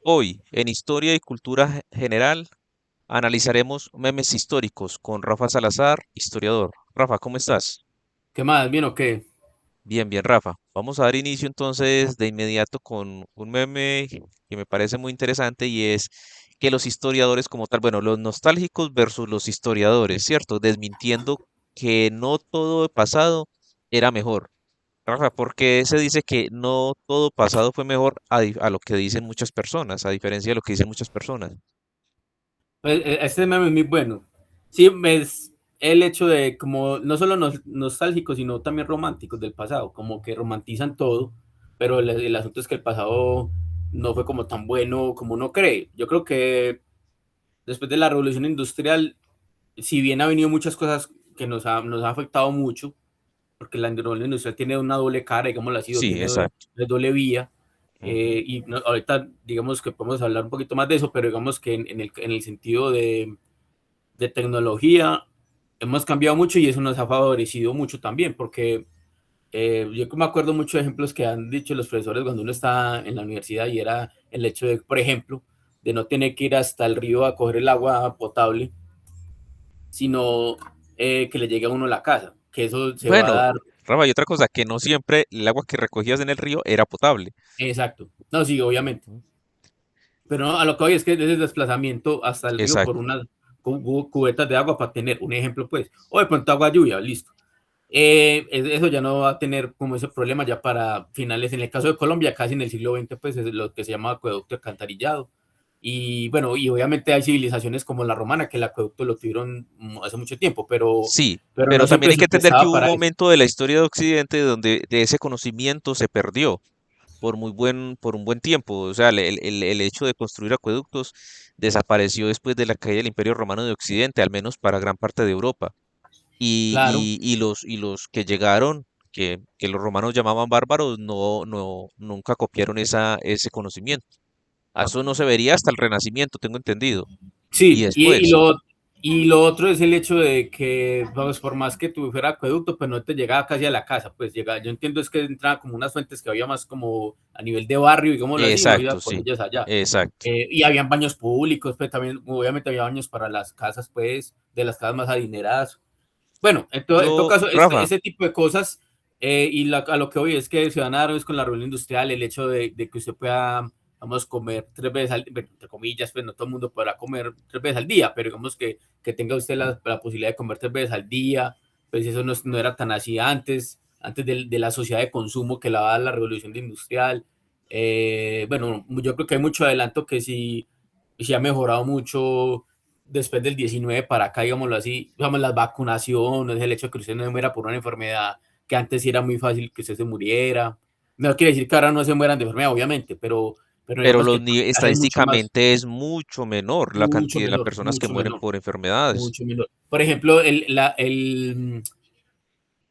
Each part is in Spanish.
Hoy, en Historia y Cultura General, analizaremos memes históricos con Rafa Salazar, historiador. Rafa, ¿cómo estás? ¿Qué más? ¿Bien o qué? Bien, bien, Rafa. Vamos a dar inicio entonces de inmediato con un meme que me parece muy interesante y es que los historiadores como tal, bueno, los nostálgicos versus los historiadores, ¿cierto? Desmintiendo que no todo pasado era mejor. Rafa, ¿por qué se dice que no todo pasado fue mejor a lo que dicen muchas personas, a diferencia de lo que dicen muchas personas? Pues, este meme es muy bueno. Sí, es el hecho de como no solo nostálgicos, sino también románticos del pasado, como que romantizan todo, pero el asunto es que el pasado no fue como tan bueno como uno cree. Yo creo que después de la revolución industrial, si bien ha venido muchas cosas que nos ha afectado mucho, porque la revolución industrial tiene una doble cara, digámoslo así, o Sí, tiene exacto. doble vía. Ujú. Y ahorita digamos que podemos hablar un poquito más de eso, pero digamos que en el sentido de tecnología hemos cambiado mucho y eso nos ha favorecido mucho también, porque yo me acuerdo muchos ejemplos que han dicho los profesores cuando uno está en la universidad y era el hecho de, por ejemplo, de no tener que ir hasta el río a coger el agua potable, sino que le llegue a uno a la casa, que eso se va a Bueno, dar. Rafa, y otra cosa, que no siempre el agua que recogías en el río era potable. Exacto. No, sí, obviamente. Ujú. Pero no, a lo que voy es que ese desplazamiento hasta el río por Exacto. unas cubetas de agua para tener un ejemplo, pues, o de pronto agua lluvia, listo. Eso ya no va a tener como ese problema ya para finales, en el caso de Colombia, casi en el siglo XX, pues es lo que se llama acueducto alcantarillado. Y bueno, y obviamente hay civilizaciones como la romana que el acueducto lo tuvieron hace mucho tiempo, Sí, pero pero no también siempre hay que se entender que prestaba hubo un para eso. momento de la historia de Occidente donde de ese conocimiento se perdió por un buen tiempo. O sea, el hecho de construir acueductos desapareció después de la caída del Imperio Romano de Occidente, al menos para gran parte de Europa. Claro. Y los que llegaron, que los romanos llamaban bárbaros, nunca copiaron ese conocimiento. Eso no se vería hasta el Renacimiento, tengo entendido. Y Sí, después, y lo otro es el hecho de que, vamos, por más que tuviera acueducto, pues no te llegaba casi a la casa, pues llega, yo entiendo es que entraba como unas fuentes que había más como a nivel de barrio, digámoslo así, no iba exacto, por sí, ellas allá. exacto. Y habían baños públicos, pues también, obviamente había baños para las casas, pues, de las casas más adineradas. Bueno, en todo caso, Rafa, ese tipo de cosas, a lo que hoy es que se van a dar es con la revolución industrial, el hecho de que usted pueda, vamos, comer 3 veces al día, bueno, entre comillas, pues no todo el mundo podrá comer 3 veces al día, pero digamos que tenga usted la posibilidad de comer 3 veces al día, pues eso no era tan así antes de la sociedad de consumo que la va a dar la revolución industrial. Bueno, yo creo que hay mucho adelanto que sí ha mejorado mucho después del 19 para acá, digámoslo así, digamos, las vacunaciones, el hecho de que usted no se muera por una enfermedad que antes sí era muy fácil que usted se muriera. No quiere decir que ahora no se mueran de enfermedad, obviamente, pero pero digamos que el porcentaje es estadísticamente es mucho menor la cantidad de las personas que mucho mueren menor, por enfermedades. mucho menor. Por ejemplo,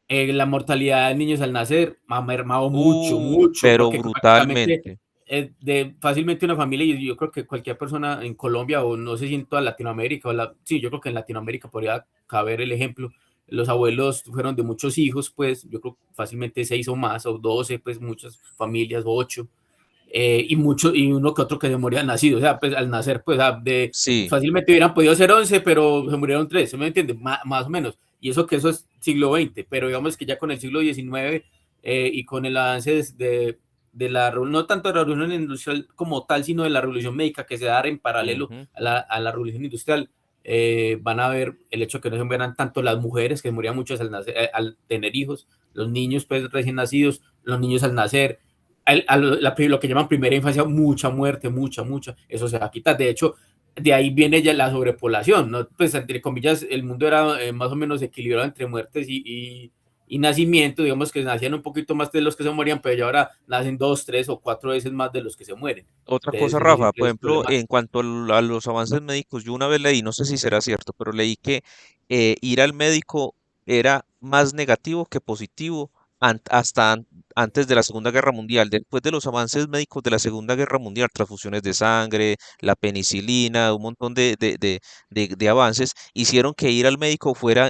la mortalidad de niños al nacer ha mermado mucho, mucho, Pero porque prácticamente brutalmente. de fácilmente una familia, y yo creo que cualquier persona en Colombia, o no sé si en toda Latinoamérica, sí, yo creo que en Latinoamérica podría caber el ejemplo. Los abuelos fueron de muchos hijos, pues yo creo que fácilmente 6 o más, o 12, pues muchas familias, o 8, y uno que otro que se moría al nacido, o sea, pues al nacer, pues Sí. fácilmente hubieran podido ser 11, pero se murieron 3, ¿se me entiende? Más o menos, y eso es siglo XX, pero digamos que ya con el siglo XIX, y con el avance de no tanto de la revolución industrial como tal, sino de la revolución médica que se da en paralelo Ujú. a la revolución industrial, van a ver el hecho de que no se mueran tanto las mujeres, que morían muchas al tener hijos, los niños pues recién nacidos, los niños al nacer, lo que llaman primera infancia, mucha muerte, mucha, eso se va a quitar. De hecho, de ahí viene ya la sobrepoblación, ¿no? Pues entre comillas, el mundo era más o menos equilibrado entre muertes y nacimiento, digamos que nacían un poquito más de los que se morían, pero ya ahora nacen 2, 3 o 4 veces más de los que se mueren. Otra cosa, Entonces, eso Rafa, siempre por es ejemplo, en problemático. cuanto a los avances médicos, yo una vez leí, no sé si será cierto, pero leí que ir al médico era más negativo que positivo antes de la Segunda Guerra Mundial. Después de los avances médicos de la Segunda Guerra Mundial, transfusiones de sangre, la penicilina, un montón de avances, hicieron que ir al médico fuera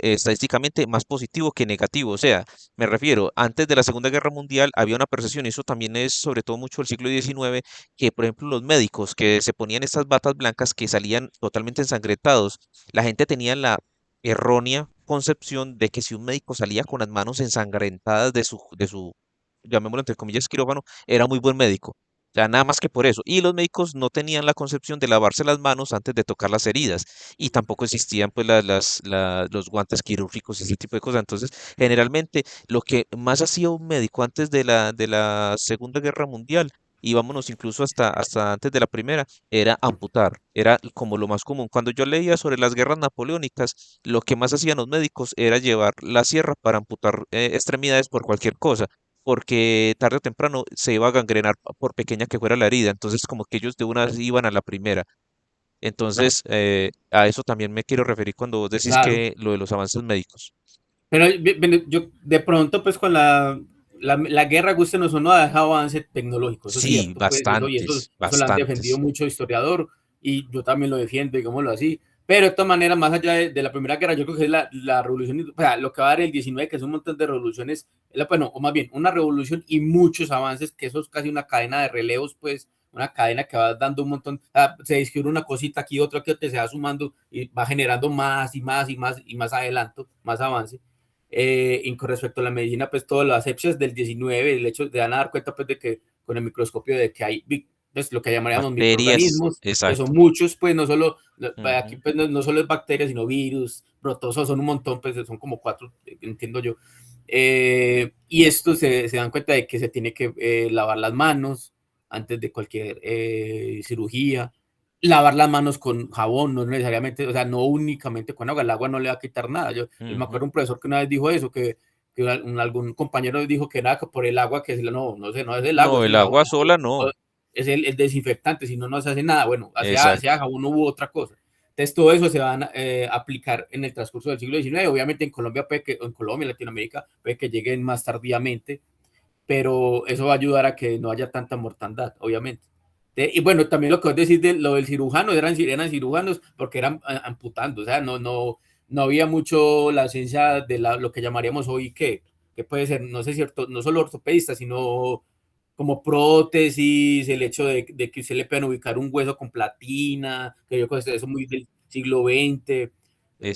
estadísticamente más positivo que negativo. O sea, me refiero, antes de la Segunda Guerra Mundial había una percepción, y eso también es sobre todo mucho del siglo XIX, que por ejemplo los médicos que se ponían estas batas blancas que salían totalmente ensangrentados, la gente tenía la errónea concepción de que si un médico salía con las manos ensangrentadas de su, llamémoslo entre comillas, quirófano, era muy buen médico. O sea, nada más que por eso. Y los médicos no tenían la concepción de lavarse las manos antes de tocar las heridas. Y tampoco existían pues los guantes quirúrgicos y ese tipo de cosas. Entonces, generalmente, lo que más hacía un médico antes de la Segunda Guerra Mundial, y vámonos incluso hasta antes de la Primera, era amputar, era como lo más común. Cuando yo leía sobre las guerras napoleónicas, lo que más hacían los médicos era llevar la sierra para amputar extremidades por cualquier cosa, porque tarde o temprano se iba a gangrenar por pequeña que fuera la herida, entonces como que ellos de una vez iban a la primera. Entonces, a eso también me quiero referir cuando vos decís Claro. que lo de los avances médicos. Pero yo de pronto, pues con la guerra, guste o no, ha dejado avance tecnológico, eso es Sí, cierto, pues bastantes, eso lo han defendido bastantes. mucho historiador y yo también lo defiendo, digámoslo así. Pero de todas maneras, más allá de la Primera Guerra, yo creo que es la revolución, o sea, lo que va a dar el 19, que es un montón de revoluciones, bueno, o más bien, una revolución y muchos avances, que eso es casi una cadena de relevos, pues, una cadena que va dando un montón, se descubre una cosita aquí, otra que te se va sumando y va generando más y más y más y más adelanto, más avance. Y con respecto a la medicina, pues todas las sepsias del 19, el hecho de dar cuenta pues de que con el microscopio de que hay pues, lo que llamaríamos Bacterias, microorganismos, que son exacto. muchos, pues no solo, aquí Ujú. pues no solo es bacterias, sino virus, protozoos, son un montón, pues son como 4, entiendo yo. Y esto se dan cuenta de que se tiene que lavar las manos antes de cualquier cirugía, lavar las manos con jabón, no necesariamente, o sea, no únicamente con agua, el agua no le va a quitar nada. Yo me Ujú. acuerdo un profesor que una vez dijo eso, que algún compañero dijo que era por el agua, que no, no sé, no es el agua, No, es el el jabón, agua sola no. es el desinfectante, si no, no se hace nada. Bueno, hacia Exacto. jabón no hubo otra cosa. Entonces, todo eso se van a aplicar en el transcurso del siglo XIX. Obviamente, en Colombia, en Colombia, Latinoamérica, puede que lleguen más tardíamente, pero eso va a ayudar a que no haya tanta mortandad, obviamente. Y bueno, también lo que vos decís de lo del cirujano, eran cirujanos porque eran amputando, o sea, no había mucho la ciencia de lo que llamaríamos hoy que puede ser, no sé si no solo ortopedista, sino como prótesis, el hecho de que se le puedan ubicar un hueso con platina, que yo creo que eso muy del siglo XX.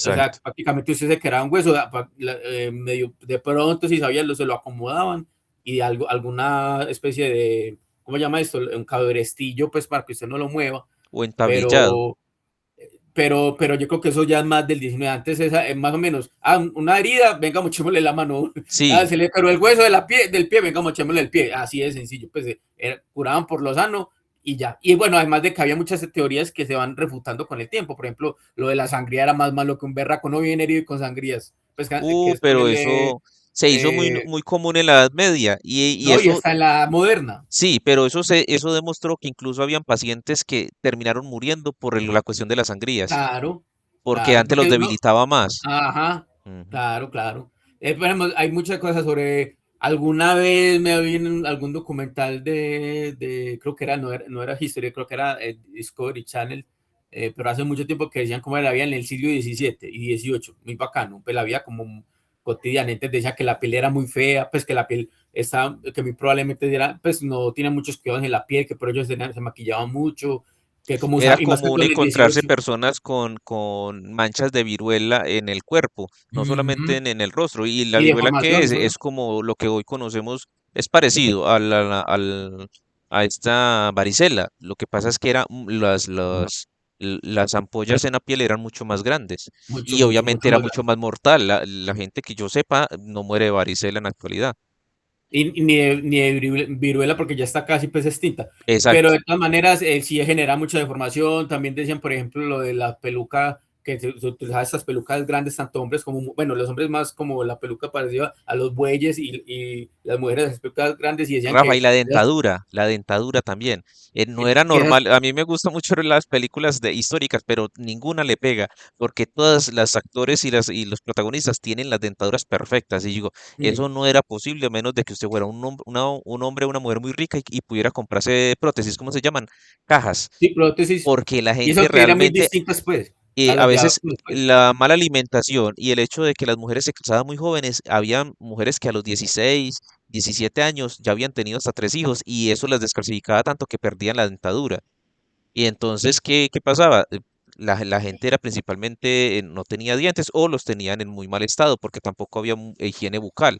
O sea, Exacto. prácticamente usted se quedaba un hueso, medio de pronto, si sabían, se lo acomodaban y alguna especie de, ¿cómo se llama esto? Un cabrestillo, pues para que usted no lo mueva, O entablillado. pero, pero yo creo que eso ya es más del 19. Antes más o menos, una herida, venga, mochémosle la mano. Sí, Se le pero el hueso de del pie, venga, mochémosle el pie. Así de sencillo, pues curaban por lo sano y ya. Y bueno, además de que había muchas teorías que se van refutando con el tiempo. Por ejemplo, lo de la sangría era más malo que un berraco, no bien herido y con sangrías. Pues que es pero ponerle, eso se hizo muy, eh, muy común en la Edad Media y no, y eso, hasta en la moderna. sí, pero eso demostró que incluso habían pacientes que terminaron muriendo por la cuestión de las sangrías, Claro, porque claro, antes los porque no, debilitaba más. ajá, Ujú. claro, claro. Por ejemplo, hay muchas cosas sobre. Alguna vez me vi en algún documental creo que no era History, creo que era Discovery Channel, pero hace mucho tiempo que decían cómo era la vida en el siglo XVII y XVIII, muy bacano, pues la vida como cotidiana. Entonces decía que la piel era muy fea, pues que la piel estaba, que muy probablemente era, pues no tiene muchos cuidados en la piel, que por ello se maquillaban mucho, que como Era usaba, y más que común todo en el encontrarse 18. personas con manchas de viruela en el cuerpo, no solamente Ujú. en el rostro. ¿Y la Y viruela qué es? deformaciones, ¿no? Es como lo que hoy conocemos, es parecido a esta varicela. Lo que pasa es que las ampollas en la piel eran mucho más grandes Mucho, y mucho, obviamente mucho era más mucho grande. más mortal. La gente que yo sepa no muere de varicela en la actualidad. Y ni de viruela porque ya está casi pues extinta. Pero Exacto. de todas maneras, sí genera mucha deformación. También decían, por ejemplo, lo de la peluca. que se utilizaba estas pelucas grandes, tanto hombres como, bueno, los hombres más como la peluca parecida a los bueyes y las mujeres las pelucas grandes y decían Rafa, y la dentadura también. No era que esas, normal. A mí me gustan mucho las películas de históricas, pero ninguna le pega, porque todas las actores y los protagonistas tienen las dentaduras perfectas. Y digo, eso no era posible a menos de que usted fuera un hombre o una mujer muy rica y pudiera comprarse prótesis, ¿cómo se llaman? Cajas, sí, prótesis, porque la y gente eso que eran muy realmente distintas pues a a las de ahora, veces pues. la mala alimentación y el hecho de que las mujeres se casaban muy jóvenes, había mujeres que a los 16, 17 años ya habían tenido hasta 3 hijos y eso las descalcificaba tanto que perdían la dentadura. Y entonces, ¿qué pasaba? La gente era principalmente, no tenía dientes o los tenían en muy mal estado porque tampoco había higiene bucal.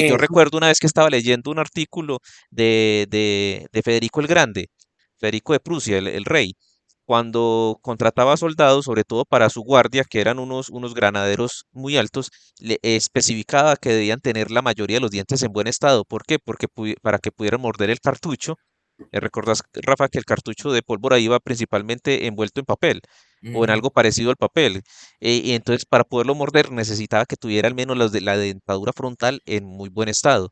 Yo Eso, recuerdo una vez que estaba leyendo un artículo de Federico el Grande, Federico de Prusia, el rey, cuando contrataba soldados, sobre todo para su guardia, que eran unos granaderos muy altos, le especificaba que debían tener la mayoría de los dientes en buen estado. ¿Por qué? Porque para que pudieran morder el cartucho. ¿Recordás, Rafa, que el cartucho de pólvora iba principalmente envuelto en papel o en ujú, algo parecido al papel? Y entonces para poderlo morder necesitaba que tuviera al menos la dentadura frontal en muy buen estado.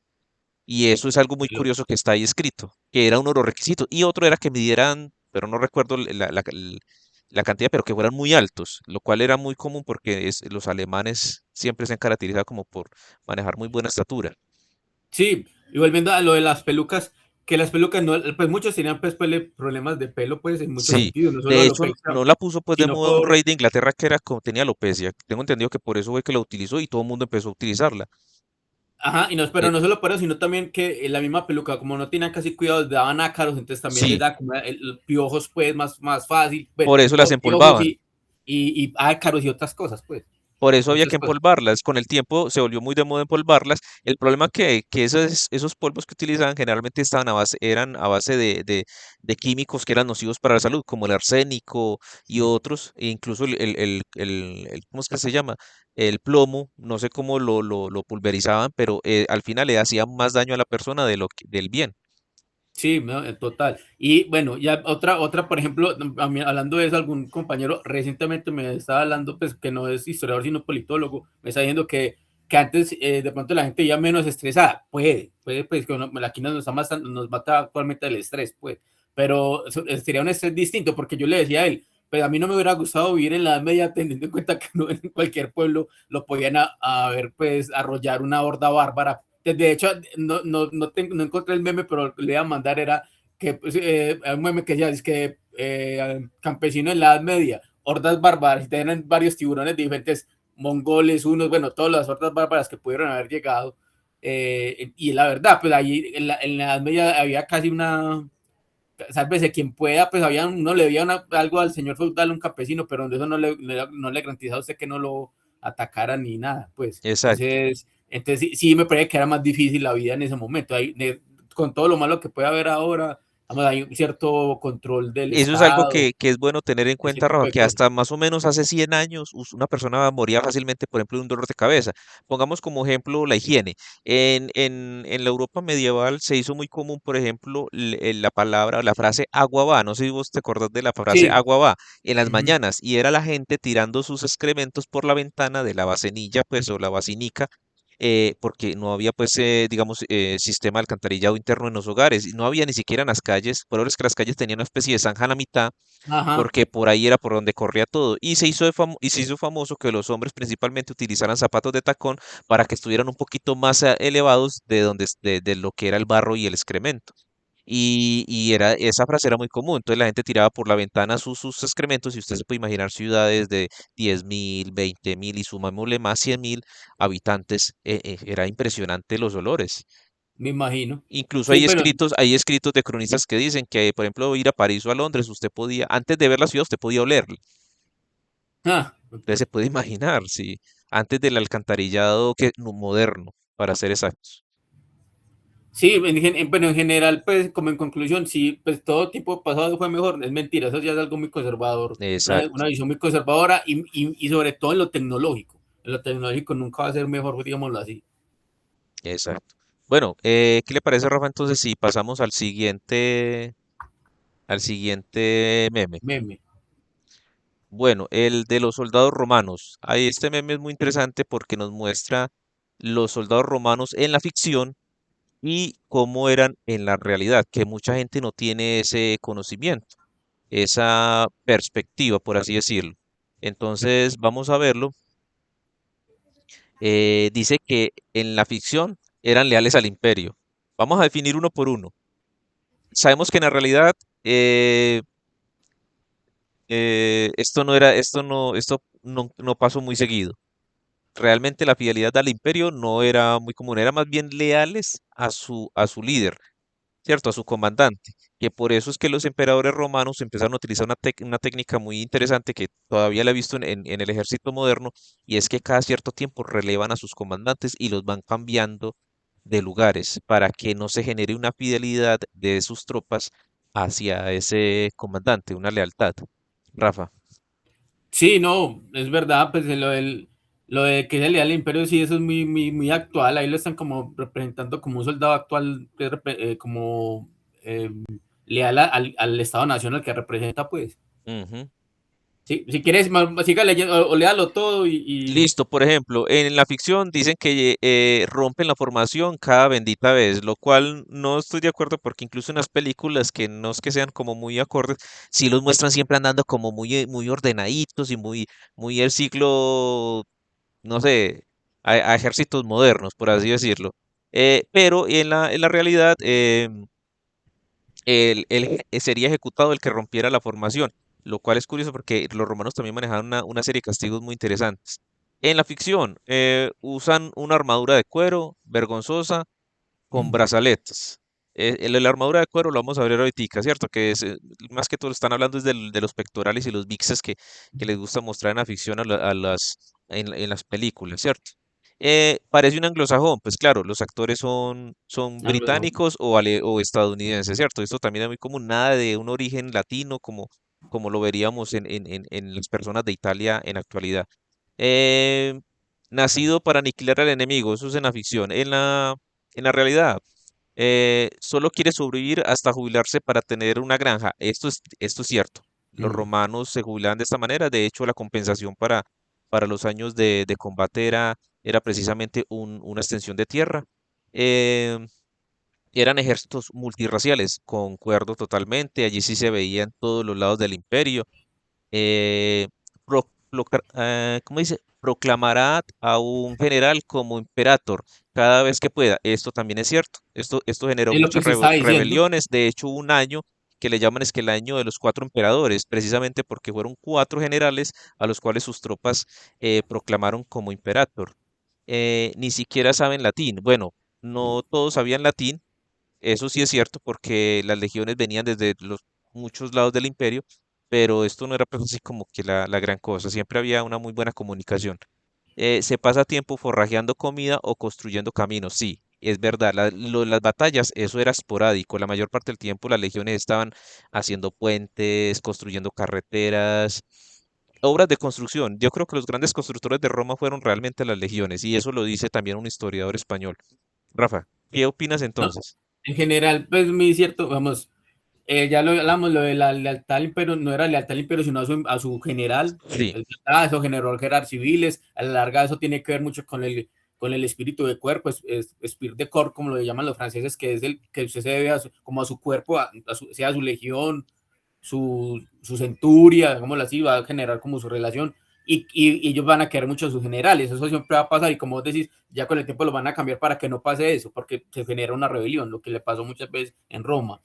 Y eso es algo muy lo- curioso que está ahí escrito, que era uno de los requisitos. Y otro era que midieran, pero no recuerdo la cantidad, pero que fueran muy altos, lo cual era muy común porque los alemanes siempre se han caracterizado como por manejar muy buena estatura. sí, y volviendo a lo de las pelucas, que las pelucas, no, pues muchos tenían pues, problemas de pelo, pues en muchos Sí, sentidos, no solo de hecho alopecia, no la puso pues de sino moda un por, rey de Inglaterra que era como tenía alopecia. Tengo entendido que por eso fue que la utilizó y todo el mundo empezó a utilizarla. ajá, y no, Eh, pero no solo por eso, sino también que la misma peluca, como no tenían casi cuidado, daban ácaros, entonces también les sí, da como piojos, pues, más fácil, pues, por eso las piojos empolvaban. y ácaros y otras cosas, pues, Por eso había muchas que cosas. empolvarlas. Con el tiempo se volvió muy de moda empolvarlas. El problema que esos polvos que utilizaban generalmente eran a base de químicos que eran nocivos para la salud, como el arsénico y otros, e incluso ¿cómo es que se llama? El plomo, no sé cómo lo pulverizaban, pero al final le hacían más daño a la persona del bien. Sí, no, total. Y bueno, ya otra, por ejemplo, a mí, hablando de eso, algún compañero recientemente me estaba hablando, pues que no es historiador, sino politólogo, me está diciendo que antes de pronto la gente ya menos estresada. Puede, pues que aquí nos mata actualmente el estrés, pues, pero sería un estrés distinto, porque yo le decía a él, pues a mí no me hubiera gustado vivir en la Edad Media teniendo en cuenta que no, en cualquier pueblo lo podían a ver, pues, arrollar una horda bárbara. De hecho, no encontré el meme, pero le iba a mandar era que pues, un meme que decía, es que campesino en la Edad Media, hordas bárbaras, y tenían varios tiburones de diferentes mongoles, unos, bueno, todas las hordas bárbaras que pudieron haber llegado. Y la verdad, pues ahí en la Edad Media había casi una, sálvese quien pueda, pues había, uno le debía algo al señor feudal, un campesino, pero eso no le garantizaba a usted que no lo atacaran ni nada, pues. Exacto. Entonces sí, sí me parece que era más difícil la vida en ese momento. Con todo lo malo que puede haber ahora, vamos, hay un cierto control del Eso es algo Estado, que es bueno tener en ese cuenta, tipo Rafa, de que cosas. hasta más o menos hace 100 años una persona moría fácilmente, por ejemplo, de un dolor de cabeza. Pongamos como ejemplo la higiene. En la Europa medieval se hizo muy común, por ejemplo, la palabra, la frase agua va. No sé si vos te acordás de la frase Sí, agua va en las uh -huh. mañanas y era la gente tirando sus excrementos por la ventana de la vasenilla, pues, o la vacinica, porque no había, pues, digamos, sistema de alcantarillado interno en los hogares, y no había ni siquiera en las calles, por eso es que las calles tenían una especie de zanja a la mitad, Ajá. porque por ahí era por donde corría todo, y se hizo famoso que los hombres principalmente utilizaran zapatos de tacón para que estuvieran un poquito más elevados de lo que era el barro y el excremento. Esa frase era muy común, entonces la gente tiraba por la ventana sus excrementos y usted se puede imaginar ciudades de 10.000, 20.000 y sumámosle más 100.000 habitantes, era impresionante los olores. Me imagino. Incluso Sí, bueno, hay escritos de cronistas que dicen que, por ejemplo, ir a París o a Londres, usted podía, antes de ver la ciudad, usted podía olerla. ah, Entonces se puede imaginar, sí, antes del alcantarillado moderno, para ser exactos. sí, bueno, en general, pues, como en conclusión, sí, pues todo tipo de pasado fue mejor, es mentira, eso ya es algo muy conservador, una Exacto, visión muy conservadora y sobre todo en lo tecnológico nunca va a ser mejor, digámoslo así, exacto. Bueno, ¿qué le parece, Rafa? Entonces, si pasamos al siguiente meme. meme. Bueno, el de los soldados romanos. Ahí este meme es muy interesante porque nos muestra los soldados romanos en la ficción y cómo eran en la realidad, que mucha gente no tiene ese conocimiento, esa perspectiva, por así decirlo. Entonces, vamos a verlo. Dice que en la ficción eran leales al imperio. Vamos a definir uno por uno. Sabemos que en la realidad eh, esto no pasó muy seguido. Realmente la fidelidad al imperio no era muy común, era más bien leales a su líder, ¿cierto? A su comandante. Que por eso es que los emperadores romanos empezaron a utilizar una técnica muy interesante que todavía la he visto en el ejército moderno, y es que cada cierto tiempo relevan a sus comandantes y los van cambiando de lugares para que no se genere una fidelidad de sus tropas hacia ese comandante, una lealtad. Rafa. Sí, no, es verdad, pues lo de que se leal al imperio, sí, eso es muy actual. Ahí lo están como representando como un soldado actual, como eh, leal al Estado Nacional que representa, pues. Ujú. Sí, si quieres, siga leyendo o léalo todo Listo, por ejemplo, en la ficción dicen que rompen la formación cada bendita vez, lo cual no estoy de acuerdo porque incluso en las películas que no es que sean como muy acordes, sí los muestran siempre andando como muy ordenaditos y muy el siglo, no sé, a ejércitos modernos, por así decirlo. Pero en la realidad, sería ejecutado el que rompiera la formación, lo cual es curioso porque los romanos también manejaban una serie de castigos muy interesantes. En la ficción, usan una armadura de cuero vergonzosa con brazaletes. La armadura de cuero lo vamos a ver ahorita, ¿cierto? Que es, más que todo están hablando es de los pectorales y los bíceps que les gusta mostrar en la ficción en las películas, ¿cierto? Parece un anglosajón, pues claro, los actores son británicos o estadounidenses, ¿cierto? Esto también es muy común, nada de un origen latino como lo veríamos en las personas de Italia en la actualidad. Eh, Nacido para aniquilar al enemigo, eso es en la ficción. En la realidad, solo quiere sobrevivir hasta jubilarse para tener una granja. Esto es cierto. Los romanos se jubilaban de esta manera. De hecho, la compensación para los años de combate era precisamente una extensión de tierra. Em, Eran ejércitos multirraciales, concuerdo totalmente. Allí sí se veía en todos los lados del imperio. eh, ¿Cómo dice? Proclamará a un general como imperator cada vez que pueda. Esto también es cierto. Esto generó es lo que muchas se está diciendo. rebeliones. De hecho, hubo un año que le llaman es que el año de los cuatro emperadores, precisamente porque fueron cuatro generales a los cuales sus tropas proclamaron como imperator. Ni siquiera saben latín. Bueno, no todos sabían latín, eso sí es cierto porque las legiones venían desde los muchos lados del imperio, pero esto no era pues así como que la gran cosa, siempre había una muy buena comunicación. Se pasa tiempo forrajeando comida o construyendo caminos, sí, es verdad, las batallas, eso era esporádico, la mayor parte del tiempo las legiones estaban haciendo puentes, construyendo carreteras, obras de construcción. Yo creo que los grandes constructores de Roma fueron realmente las legiones, y eso lo dice también un historiador español. Rafa, ¿qué opinas No, entonces? en general, pues muy cierto, vamos, ya lo hablamos, lo de la lealtad al imperio, no era lealtad al imperio, sino a su general, Sí. eso generó guerras civiles, a la larga eso tiene que ver mucho con el espíritu de cuerpo, espíritu de corps, como lo llaman los franceses, que es el que usted se debe como a su cuerpo, sea su legión, su centuria, como así, va a generar como su relación. Y ellos van a querer mucho a sus generales, eso siempre va a pasar y como vos decís, ya con el tiempo lo van a cambiar para que no pase eso, porque se genera una rebelión, lo que le pasó muchas veces en Roma.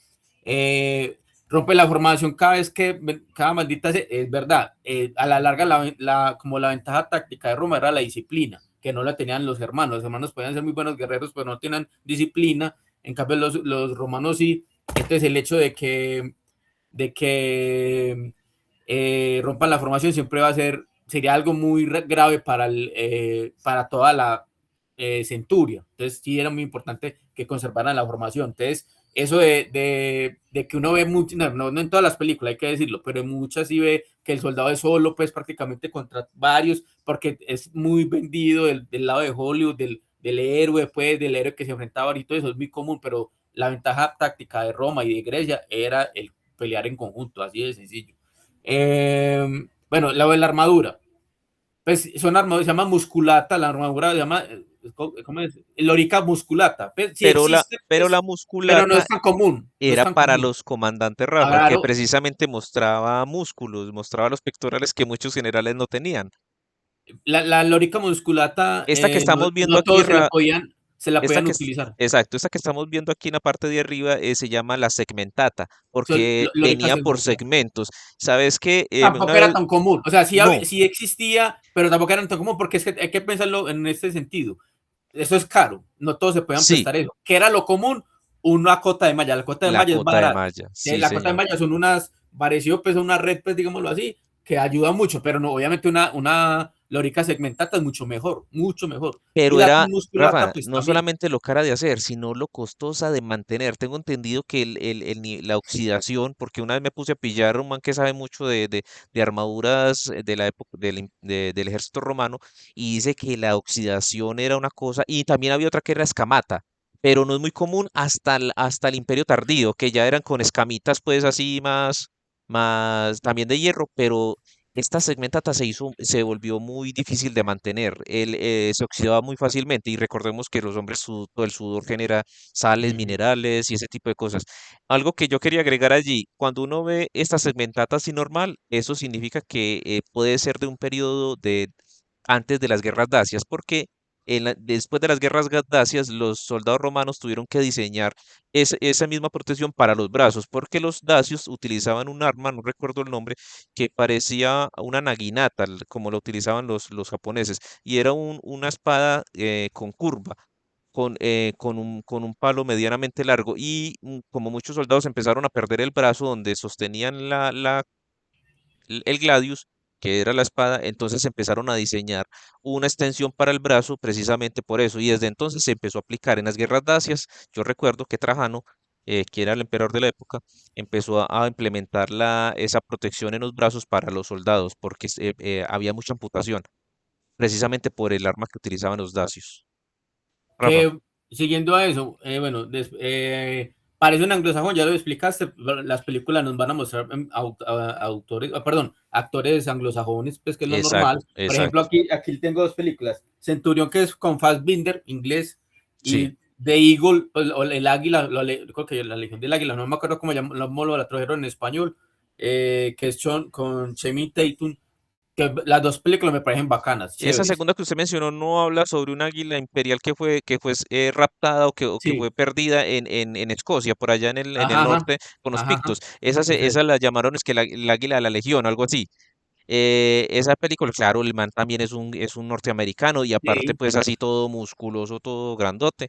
Rompe la formación cada vez que, cada maldita, es verdad, a la larga como la ventaja táctica de Roma era la disciplina, que no la tenían los hermanos podían ser muy buenos guerreros, pero no tenían disciplina, en cambio los romanos sí, entonces el hecho de que rompan la formación siempre sería algo muy grave para toda la centuria. Entonces sí era muy importante que conservaran la formación. Entonces eso de que uno ve mucho, no en todas las películas hay que decirlo, pero en muchas sí ve que el soldado es solo, pues prácticamente contra varios, porque es muy vendido del lado de Hollywood, del héroe, pues del héroe que se enfrentaba ahorita, eso es muy común, pero la ventaja táctica de Roma y de Grecia era el pelear en conjunto, así de sencillo. Bueno, la de la armadura. Pues son armaduras, se llama musculata, la armadura se llama, ¿cómo es? Lorica musculata. Pues, sí existe, Pero la pues, pero no musculata es tan común, no es era tan para común. los comandantes Rafa, que Claro, precisamente mostraba músculos, mostraba los pectorales que muchos generales no tenían. la lorica musculata, Esta que no, estamos viendo no aquí, todos se la esta podían que es, utilizar. exacto, esta que estamos viendo aquí en la parte de arriba se llama la segmentata, Son porque lórica venía por segmentada. segmentos. ¿Sabes qué? Una Tampoco era vez, tan común. O sea, sí, no, sí existía, pero tampoco era tan común porque es que hay que pensarlo en este sentido. Eso es caro. No todos se puedan sí, prestar eso. ¿Qué era lo común? Una cota de malla. La cota de la malla es cota de barata. malla, sí, La cota de señor. malla son unas, parecido pues a una red, pues digámoslo así, que ayuda mucho, pero no, obviamente una lórica segmentada es mucho mejor, mucho mejor. Y Pero la era, musculata, Rafa, pues no también. solamente lo cara de hacer, sino lo costosa de mantener. Tengo entendido que la oxidación, porque una vez me puse a pillar a un man que sabe mucho de armaduras de la época del ejército romano, y dice que la oxidación era una cosa, y también había otra que era escamata, pero no es muy común hasta el Imperio Tardío, que ya eran con escamitas, pues así más también de hierro, pero esta segmentata se volvió muy difícil de mantener. Se oxidaba muy fácilmente y recordemos que los hombres, todo el sudor genera sales, Ujú, minerales y ese tipo de cosas. Algo que yo quería agregar allí, cuando uno ve esta segmentata así normal, eso significa que puede ser de un periodo de antes de las guerras dacias, porque después de las guerras dacias, los soldados romanos tuvieron que diseñar esa misma protección para los brazos, porque los dacios utilizaban un arma, no recuerdo el nombre, que parecía una naginata, como lo utilizaban los japoneses, y era una espada con curva. Con un palo medianamente largo y como muchos soldados empezaron a perder el brazo donde sostenían el gladius, que era la espada, entonces empezaron a diseñar una extensión para el brazo precisamente por eso, y desde entonces se empezó a aplicar en las guerras dacias. Yo recuerdo que Trajano, que era el emperador de la época, empezó a implementar esa protección en los brazos para los soldados, porque había mucha amputación, precisamente por el arma que utilizaban los dacios. Rafa, que siguiendo a eso, bueno, parece un anglosajón, ya lo explicaste, las películas nos van a mostrar autores, perdón, actores anglosajones, pues que es lo normal. exacto, Por ejemplo, exacto. aquí tengo dos películas, Centurión, que es con Fassbinder, inglés, Sí, y The Eagle, pues, o el águila, creo que la Legión del Águila, no me acuerdo cómo lo trajeron en español, que es con Channing Tatum, que las dos películas me parecen bacanas, esa chéveres. segunda que usted mencionó no habla sobre un águila imperial que fue raptada o que Sí, fue perdida en Escocia, por allá en el ajá, ajá, norte con los ajá, pictos. ajá. Esa la llamaron es que el águila de la legión, algo así. Esa película, claro, el man también es un norteamericano y aparte Sí. pues así todo musculoso, todo grandote,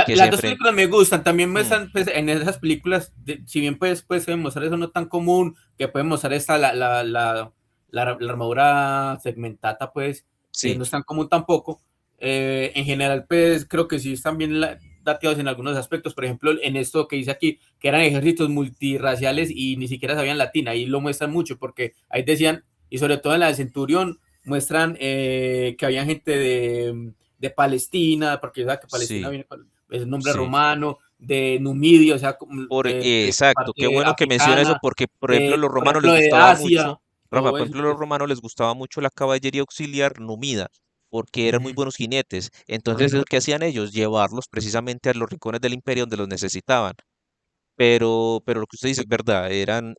que se Las dos enfrenta. películas me gustan, también Mm, muestran pues, en esas películas, si bien pues pueden mostrar eso no tan común, que pueden mostrar esta, la armadura segmentada, pues, que sí, no es tan común tampoco. En general, pues creo que sí están bien dateados en algunos aspectos, por ejemplo, en esto que dice aquí, que eran ejércitos multirraciales y ni siquiera sabían latín, ahí lo muestran mucho, porque ahí decían, y sobre todo en la de Centurión, muestran que había gente de Palestina, porque sabes que Palestina sí, viene con es el nombre sí. romano, de Numidia, o sea, Exacto, qué parte bueno que menciona eso africana, porque, por ejemplo, a los por romanos les ejemplo, de gustaba mucho, Asia, Rafa, todo por eso, ejemplo, a los pues. romanos les gustaba mucho la caballería auxiliar númida porque eran muy Ujú. buenos jinetes. Entonces, ¿qué hacían ellos? Llevarlos precisamente a los rincones del imperio donde los necesitaban. Pero lo que usted dice es verdad, eran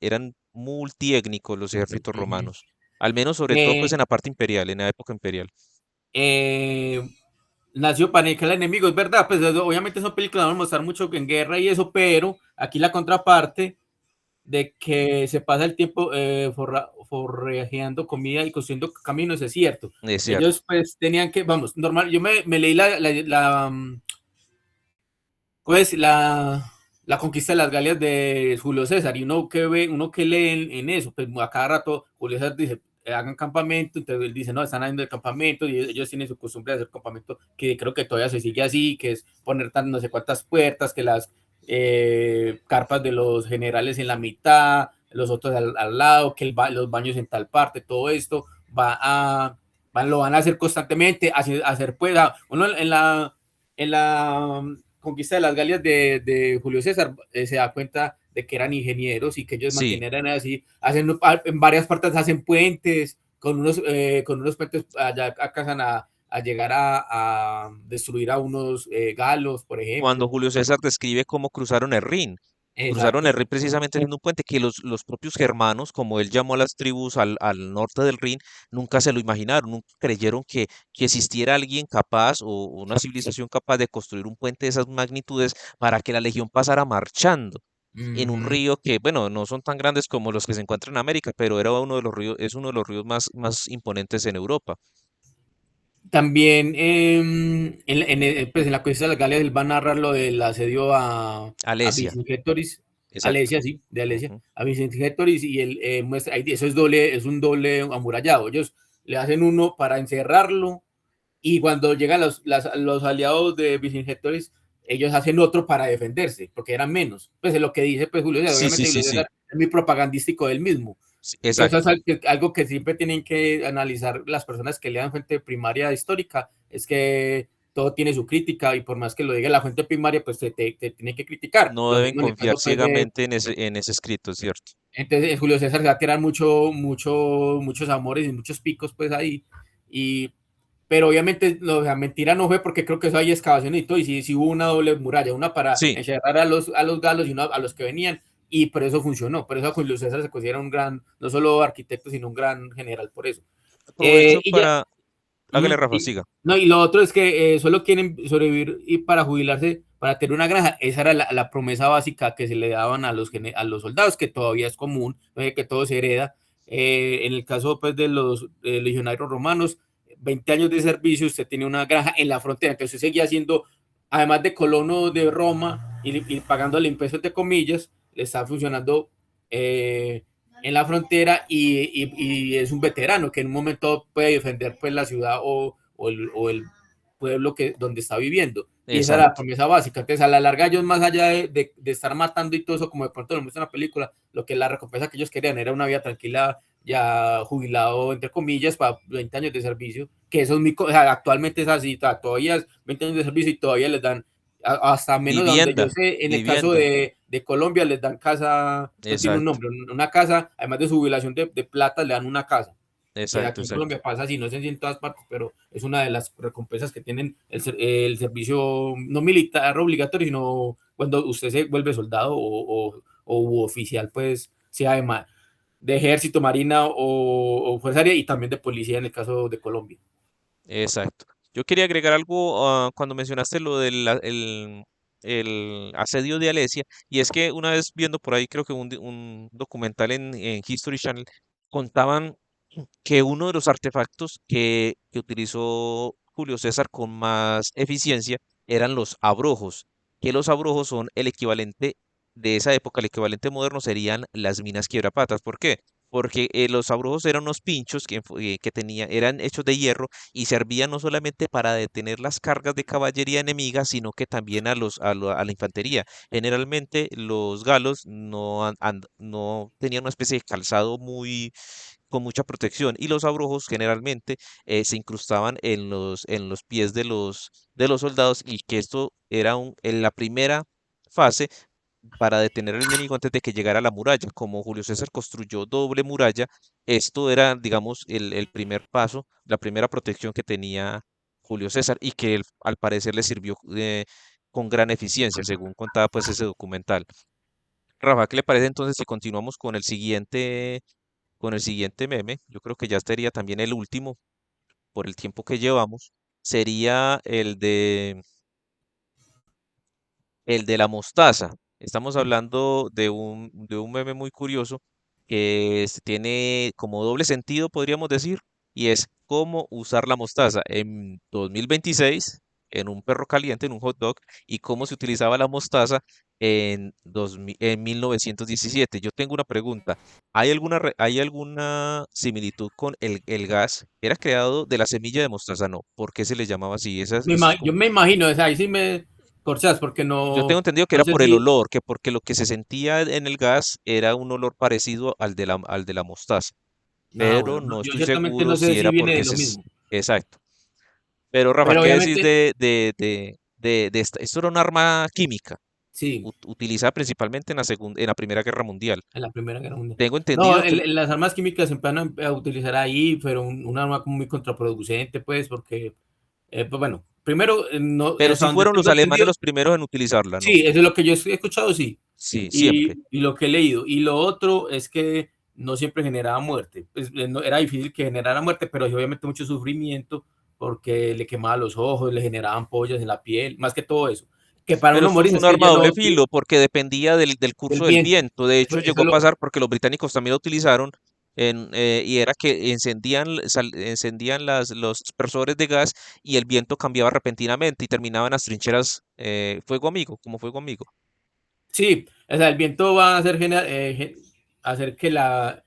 multiétnicos los ejércitos Ujú. romanos, al menos sobre todo pues Eh, en la parte imperial, en la época imperial. eh, Nació para el enemigo, es verdad, pues obviamente son películas van a mostrar mucho en guerra y eso, pero aquí la contraparte de que se pasa el tiempo forrajeando comida y construyendo caminos, es cierto. Es cierto. Ellos pues tenían que, vamos, normal, yo me leí pues la conquista de las Galias de Julio César y uno que ve, uno que lee en eso, pues a cada rato Julio César dice, hagan campamento, entonces él dice, no, están haciendo el campamento y ellos tienen su costumbre de hacer campamento que creo que todavía se sigue así, que es poner tan no sé cuántas puertas, que las carpas de los generales en la mitad, los otros al lado, que los baños en tal parte, todo esto lo van a hacer constantemente, hacer pues, uno en la conquista de las Galias de Julio César se da cuenta de que eran ingenieros y que ellos Sí, mantenían así, hacen, en varias partes hacen puentes, con unos puentes allá alcanzan a llegar a destruir a unos galos, por Cuando ejemplo. Julio César describe cómo cruzaron el Rin. Cruzaron el Exacto. Rin precisamente haciendo un puente que los propios germanos, como él llamó a las tribus al norte del Rin, nunca se lo imaginaron, nunca creyeron que existiera alguien capaz o una civilización capaz de construir un puente de esas magnitudes para que la legión pasara marchando en un Ujú. río que, bueno, no son tan grandes como los que se encuentran en América, pero era uno de los ríos, es uno de los ríos más imponentes en Europa. También pues, en la conquista de las Galias él va a narrar lo del asedio a Alesia, Vercingetorix, exacto. Alesia, sí, de Alesia, Ujú. a Vercingetorix, y él muestra, eso es doble, es un doble amurallado. Ellos le hacen uno para encerrarlo, y cuando llegan los aliados de Vercingetorix, ellos hacen otro para defenderse, porque eran menos. Pues es lo que dice pues, Julio César. Sí, sí, Obviamente sí, Julio sí, César es muy propagandístico del mismo, sí, que eso es exacto. algo que siempre tienen que analizar las personas que lean fuente primaria histórica, es que todo tiene su crítica, y por más que lo diga la fuente primaria, pues te tiene que criticar. No Lo deben mismo en el confiar caso pues de, ciegamente en ese escrito, es cierto. entonces Julio César se va a tirar muchos amores y muchos picos pues ahí, y pero obviamente no, o sea, mentira no fue, porque creo que eso hay excavación y todo, y sí, sí hubo una doble muralla, una para Sí, encerrar a los galos y una a los que venían, y por eso funcionó. Por eso Julio César se considera un gran, no solo arquitecto, sino un gran general por eso. aprovecho Y ya, para... Hágale, Rafa, siga. no, y lo otro es que solo quieren sobrevivir y para jubilarse, para tener una granja. Esa era la promesa básica que se le daban a los soldados, que todavía es común, que todo se hereda. En el caso pues, de los legionarios romanos, 20 años de servicio, usted tiene una granja en la frontera, entonces usted seguía siendo, además de colono de Roma y pagando el impuesto de comillas, le está funcionando en la frontera, y es un veterano que en un momento puede defender pues la ciudad o el pueblo donde está viviendo. Y esa era la Exacto, promesa básica. Entonces, a la larga, ellos, más allá de estar matando y todo eso, como de pronto lo muestra en la película, lo que la recompensa que ellos querían era una vida tranquila, ya jubilado, entre comillas, para 20 años de servicio, que eso es o sea, actualmente es así, todavía es 20 años de servicio y todavía les dan hasta menos, donde yo vivienda, sé, en el caso vivienda, de Colombia les dan casa, eso tiene un exacto, nombre, una casa, además de su jubilación de plata, le dan una casa, que exacto, aquí en exacto. Colombia pasa así, no sé si en todas partes, pero es una de las recompensas que tienen el servicio no militar obligatorio, sino cuando usted se vuelve soldado o oficial, pues sea de ejército, marina o fuerza aérea, y también de policía en el caso de Colombia. Exacto. Yo quería agregar algo cuando mencionaste lo del el asedio de Alesia, y es que una vez viendo por ahí, creo que un documental en History Channel, contaban que uno de los artefactos que utilizó Julio César con más eficiencia eran los abrojos, que los abrojos son el equivalente de esa época, el equivalente moderno serían las minas quiebrapatas. ¿Por qué? Porque los abrojos eran unos pinchos que eran hechos de hierro y servían no solamente para detener las cargas de caballería enemiga, sino que también a la infantería. Generalmente los galos no tenían una especie de calzado con mucha protección, y los abrojos generalmente se incrustaban en los pies de los soldados, y que esto era en la primera fase para detener al enemigo antes de que llegara a la muralla. Como Julio César construyó doble muralla, esto era, digamos, el primer paso, la primera protección que tenía Julio César, y que al parecer le sirvió con gran eficiencia, según contaba pues ese documental. Rafa, ¿qué le parece entonces si continuamos con el siguiente meme? Yo creo que ya estaría también el último por el tiempo que llevamos. Sería el de la mostaza. Estamos hablando de un meme muy curioso que tiene como doble sentido, podríamos decir, y es cómo usar la mostaza en 2026 en un perro caliente, en un hot dog, y cómo se utilizaba la mostaza en 1917. Yo tengo una pregunta. ¿Hay alguna similitud con el gas? ¿Era creado de la semilla de mostaza? No. ¿Por qué se le llamaba así? Eso es Yo como... me imagino, o sea, ahí sí me corchas, porque Yo tengo no, entendido que no era sé por el si, olor, que porque lo que se sentía en el gas era un olor parecido al de la mostaza, pero bueno, no yo estoy ciertamente seguro no sé si si era viene porque de lo mismo, Exacto. Pero Rafa, pero ¿qué decís obviamente de esta? Esto era un arma química. Sí, utilizada principalmente en en la Primera Guerra Mundial. en la Primera Guerra Mundial. Tengo No, entendido que, las armas químicas se empezaron a utilizar ahí, pero un arma como muy contraproducente, pues, porque, pues bueno, primero, no, pero hasta sí donde fueron los tengo alemanes entendido, los primeros en utilizarla, ¿no? sí, eso es lo que yo he escuchado, sí, Sí, siempre. y lo que he leído. Y lo otro es que no siempre generaba muerte. Pues, era difícil que generara muerte, pero sí, obviamente mucho sufrimiento porque le quemaba los ojos, le generaban ampollas en la piel, más que todo eso. Que para Pero uno esto es morir un es que arma ya a doble no, filo porque dependía del del curso del viento. viento. De hecho, Eso llegó a lo, pasar porque los británicos también lo utilizaron y era que encendían los dispersores de gas y el viento cambiaba repentinamente y terminaban las trincheras fuego amigo, como fuego amigo. sí, o sea, el viento va a hacer, hacer que la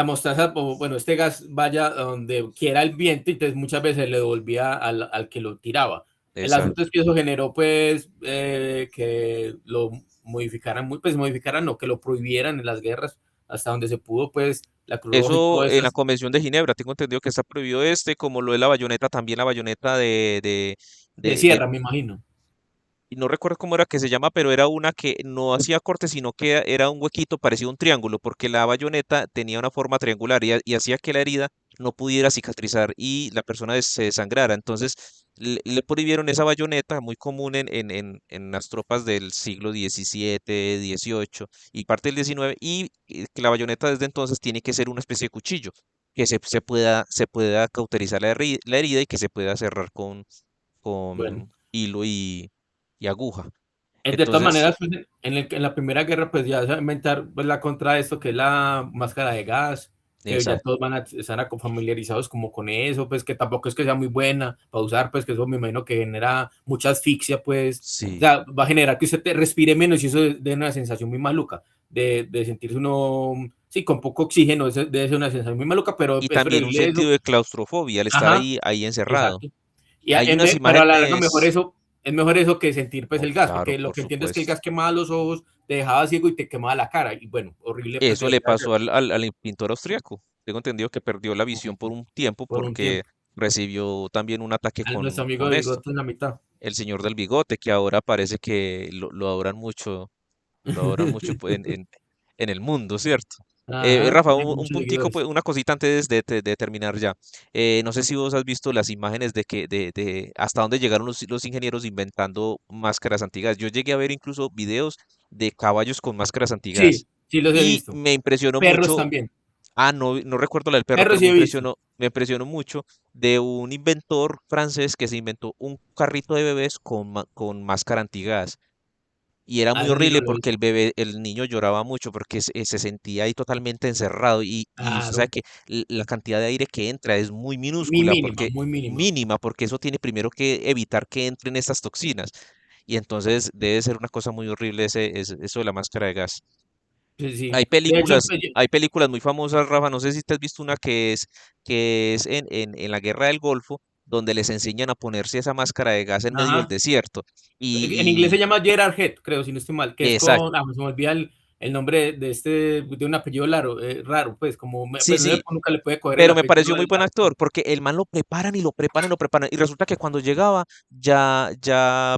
mostaza, o bueno, este gas vaya donde quiera el viento, y entonces muchas veces le devolvía al que lo tiraba. El asunto Exacto. es que eso generó, pues, que lo modificaran, pues modificaran, no, que lo prohibieran en las guerras, hasta donde se pudo, pues, la Cruz Roja y todo Eso eso, en la Convención de Ginebra, tengo entendido que está prohibido como lo de la bayoneta, también la bayoneta de de sierra, me imagino. y no recuerdo cómo era que se llama, pero era una que no hacía corte, sino que era un huequito parecido a un triángulo, porque la bayoneta tenía una forma triangular y hacía que la herida no pudiera cicatrizar y la persona se desangrara. Entonces le prohibieron esa bayoneta, muy común en las tropas del siglo XVII, XVIII y parte del XIX, y que la bayoneta desde entonces tiene que ser una especie de cuchillo, que se pueda cauterizar la herida y que se pueda cerrar Bueno, con hilo y aguja. de todas Entonces, maneras, pues, en la Primera Guerra, pues ya se va a inventar, pues, la contra de esto, que es la máscara de gas, que ya exacto. todos van a estar familiarizados como con eso, pues que tampoco es que sea muy buena para usar, pues que eso me imagino que genera mucha asfixia, pues, o Sí. sea, va a generar que usted te respire menos, y eso de una sensación muy maluca, de sentirse uno, sí, con poco oxígeno, debe ser una sensación muy maluca, pero Y es también un preferible sentido eso. de claustrofobia al estar Ajá, ahí encerrado. exacto. Y Hay unas pero a la larga imágenes, es mejor eso que sentir, pues, oh, el gas, claro, porque lo por que entiendo es que el supuesto. gas quemaba los ojos, te dejaba ciego y te quemaba la cara. Y bueno, horrible, pues, Eso de le verdad, pasó al pintor austriaco. Tengo entendido que perdió la visión por un tiempo por un porque tiempo. recibió también un ataque A nuestro amigo con de esto. Bigote en la mitad. El señor del bigote, que ahora parece que lo adoran mucho en el mundo, ¿cierto? Ajá, Rafa, tiene un muchos puntico, seguidores. pues, una cosita antes de terminar ya. No sé si vos has visto las imágenes de hasta dónde llegaron los ingenieros inventando máscaras antigas. Yo llegué a ver incluso videos de caballos con máscaras Sí, antigas. sí los he Y visto. me impresionó Perros mucho, también. no recuerdo la del perro, Perros pero sí he visto. me impresionó mucho de un inventor francés que se inventó un carrito de bebés con máscara antigas. Y era A muy ese sí no horrible lo he porque visto. el niño lloraba mucho porque se sentía ahí totalmente encerrado y usted sabe Claro. que la cantidad de aire que entra es muy Muy minúscula mínima, porque muy mínima. mínima porque eso tiene primero que evitar que entren estas toxinas y entonces debe ser una cosa muy horrible eso de la máscara de gas. Sí, sí. De hecho, pues, Hay películas muy famosas, Rafa, no sé si te has visto una que es en la Guerra del Golfo, donde les enseñan a ponerse esa máscara de gas en medio del ajá. desierto. En inglés se Y, llama Gerard Head, creo, si no estoy mal, que es exacto. con, se me olvida el nombre de de un apellido raro, raro, pues, como, Sí, pues, sí, nunca le puede coger el pero me apellido pareció muy buen al actor. actor porque el man lo preparan y lo preparan y lo preparan y resulta que cuando llegaba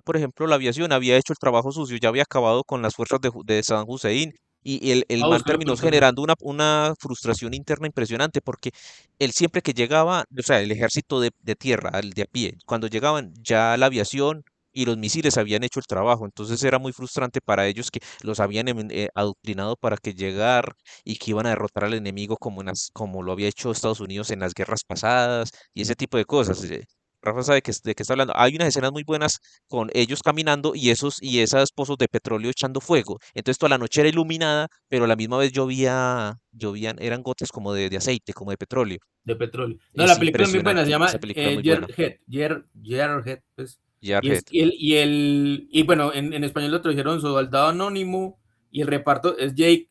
por ejemplo, la aviación había hecho el trabajo sucio, ya había acabado con las fuerzas de Saddam Hussein y el A man buscar terminó entonces. generando una frustración interna impresionante porque él siempre que llegaba, o sea, el ejército de tierra, el de a pie, cuando llegaban ya la aviación y los misiles habían hecho el trabajo, entonces era muy frustrante para ellos que los habían adoctrinado para que llegar y que iban a derrotar al enemigo como lo había hecho Estados Unidos en las guerras pasadas y ese tipo de cosas. Rafa sabe de qué está hablando. Hay unas escenas muy buenas con ellos caminando y esos pozos de petróleo echando fuego. Entonces toda la noche era iluminada, pero a la misma vez eran gotas como de aceite, como de petróleo. De petróleo. No, Es la película es muy buena, se impresionante. Esa llama película es muy buena. Gerard Head, pues. Jarhead. Y bueno, en español lo tradujeron Soldado Anónimo, y el reparto es Jake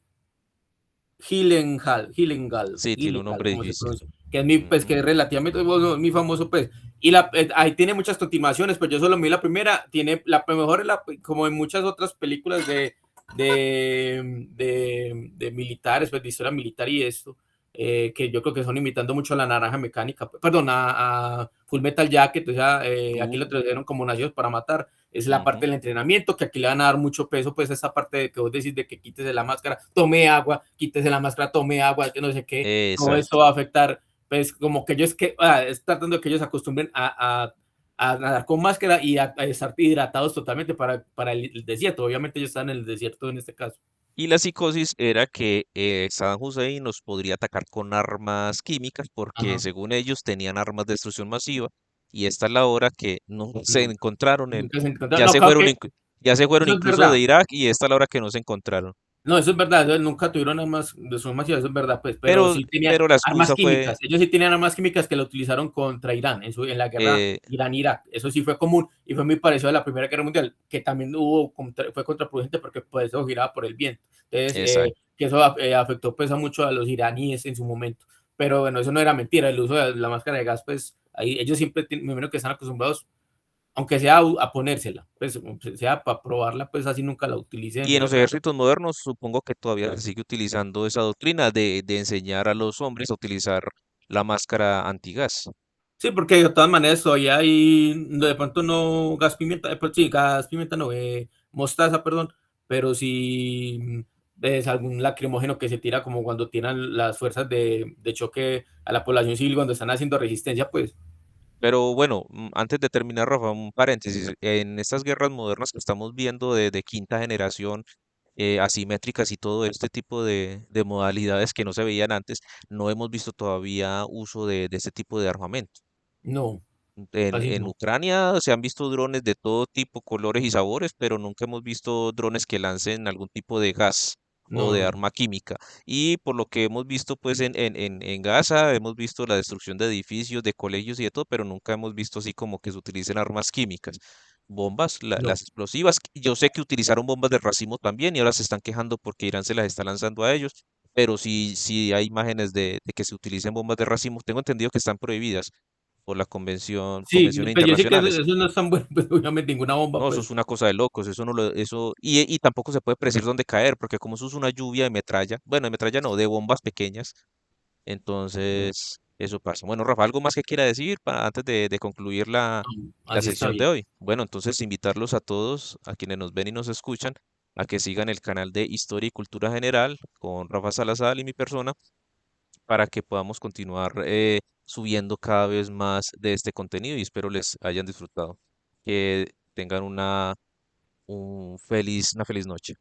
Sí, tiene un nombre como se difícil. pronuncia, que es, muy, pues, que Ujú. es relativamente muy famoso, pues. Y ahí tiene muchas continuaciones, pero yo solo vi la primera. Tiene la mejor, como en muchas otras películas de militares, pues, de historia militar y esto. que yo creo que son imitando mucho a la Naranja Mecánica, perdón, a Full Metal Jacket, o sea, aquí lo Uh, trajeron como Nacidos para Matar, es la parte ujú, del entrenamiento, que aquí le van a dar mucho peso, pues esa parte de que vos decís de que quítese la máscara, tome agua, quítese la máscara, tome agua, que no sé qué, todo esto exacto. va a afectar, pues como que ellos, que, es tratando de que ellos se acostumbren a nadar con máscara y a estar hidratados totalmente para el desierto, obviamente ellos están en el desierto en este caso. Y la psicosis era que Saddam Hussein nos podría atacar con armas químicas porque Ajá. según ellos tenían armas de destrucción masiva y esta es la hora que no se No, encontraron nunca se encontraron. ya No, se claro fueron, que ya se fueron eso es incluso de verdad. Irak y esta es la hora que no se encontraron. No, eso es verdad, ellos nunca tuvieron armas de su masiva, eso es verdad, pues, pero sí tenían Pero la armas excusa fue, químicas. Ellos sí tenían armas químicas que la utilizaron contra Irán en la guerra eh, Irán-Irak. Eso sí fue común y fue muy parecido a la Primera Guerra Mundial, que también fue contraproducente porque pues, eso giraba por el viento. Entonces, exacto. que eso afectó pues, a mucho a los iraníes en su momento. Pero bueno, eso no era mentira. El uso de la máscara de gas, pues ahí ellos siempre, me imagino que están acostumbrados aunque sea a ponérsela, pues sea para probarla, pues así nunca la utilicen Y de en los verdad. ejércitos modernos supongo que todavía se sigue utilizando esa doctrina de enseñar a los hombres a utilizar la máscara antigas. Sí, porque de todas maneras todavía hay, de pronto no gas pimienta, sí, gas pimienta no, mostaza, perdón, pero sí es algún lacrimógeno que se tira como cuando tiran las fuerzas de choque a la población civil cuando están haciendo resistencia, pues Pero bueno, antes de terminar, Rafa, un paréntesis. En estas guerras modernas que estamos viendo de quinta generación, asimétricas y todo este tipo de modalidades que no se veían antes, no hemos visto todavía uso de este tipo de armamento. no, casi En no, Ucrania se han visto drones de todo tipo, colores y sabores, pero nunca hemos visto drones que lancen algún tipo de gas o no, de no, arma química. Y por lo que hemos visto, pues en Gaza, hemos visto la destrucción de edificios, de colegios y de todo, pero nunca hemos visto así como que se utilicen armas químicas. Bombas, las no. explosivas. Yo sé que utilizaron bombas de racimo también y ahora se están quejando porque Irán se las está lanzando a ellos. Pero sí hay imágenes de que se utilicen bombas de racimo. Tengo entendido que están prohibidas por la Sí, convenciones pero yo sé que internacionales. eso no es tan bueno, pues obviamente ninguna bomba, No, eso pues es una cosa de locos, eso no lo, eso, y tampoco se puede predecir dónde caer, porque como eso es una lluvia de metralla, bueno, de metralla no, de bombas pequeñas, entonces eso pasa. Bueno, Rafa, ¿algo más que quiera decir para, antes de concluir la así está sección de bien. hoy? Bueno, entonces invitarlos a todos, a quienes nos ven y nos escuchan, a que sigan el canal de Historia y Cultura General con Rafa Salazar y mi persona para que podamos continuar subiendo cada vez más de este contenido y espero les hayan disfrutado. Que tengan una feliz noche.